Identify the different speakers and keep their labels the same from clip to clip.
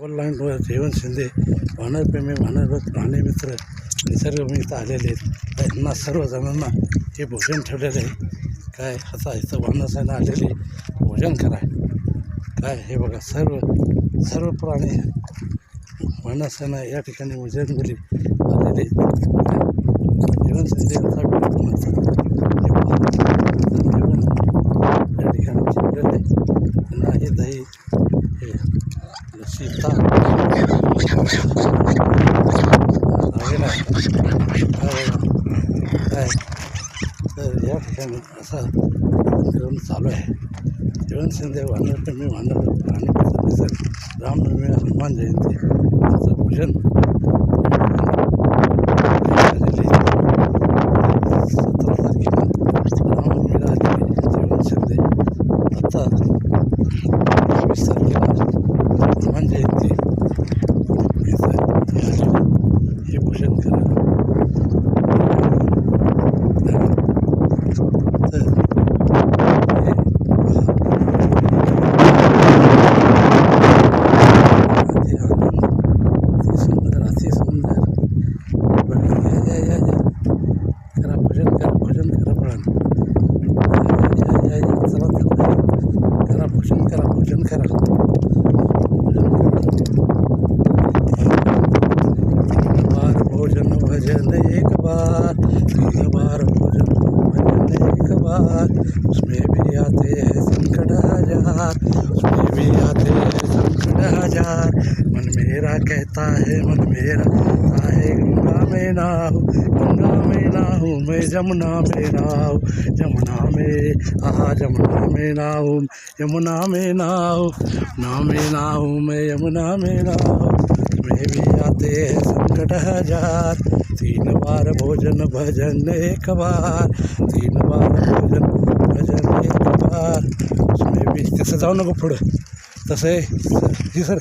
Speaker 1: ऑनलाईनवर जयवंत शिंदे वानरप्रेमी वानरवत प्राणीमित्र निसर्गमित्र आलेले आहेत. त्यांना सर्वजणांना हे भोजन ठेवलेलं आहे. काय आता इथं वानरसेना आलेली भोजन करा. काय हे बघा सर्व प्राणी वानरसेना या ठिकाणी भोजन दिली आलेले आहेत. जयवंत शिंदे यांचा जेवण या ठिकाणी ठेवलेलं आहे. त्यांना हे दही हे लस्सी ताक काय तर या ठिकाणी असा कार्यक्रम चालू आहे. जयवंत शिंदे वानरप्रेमी वानर प्राणी निसर्ग रामनवमी हनुमान जयंती याचं भोजन 17 तारखेला रामनवमीला आलेले जयवंत शिंदे आता 22 तारखेला हनुमान जयंती हे भोजन करा. अति सुंदर करा भोजन करा फळान चला करा भोजन करा बार भोजन भजन एक बार 3 बार भोजन भजन एक बार उसमें भी आते हैं संकट हजार मन मेरा कहता है गंगा में ना हूँ मैं जमुना में ना हूँ जमुना में ना हूँ मैं यमुना में ना हूँ में भी आते हैं संकट हजार 3 बार भोजन भजन एक बार 3 बार भजन एक बार उसमें भी तसं जाऊ नको पुढं तसं आहे जी सर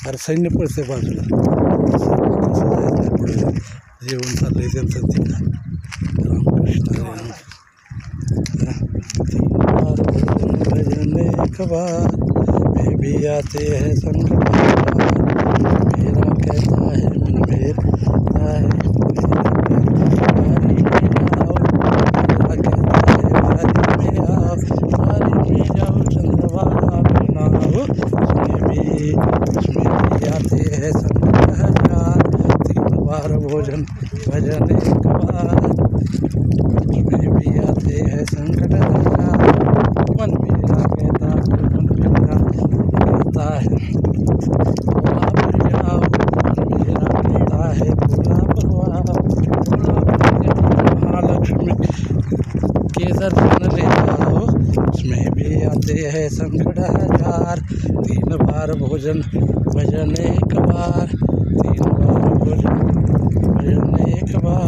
Speaker 1: अरे सैन्य पळते बाजूला तसं जायचं नाही पुढे जेवण चाललं आहे त्यांचं तिथं रामकृष्ण 3 बार भजन एक बार में भी आते हैं संकट मेरा कहता है मन मेरा जाओ चंद्रभागा में ना हो उसमें भी आते हैं संकट हजार 3 बार भोजन भजन एक बार उसमें भी आते हैं संकट हजार मन मेरा कहता है महालक्ष्मी केसर बन लेता हो उसमें भी आते हैं संकट हजार 3 बार भोजन भजन एक बार 3 बार भोजन भजन एक बार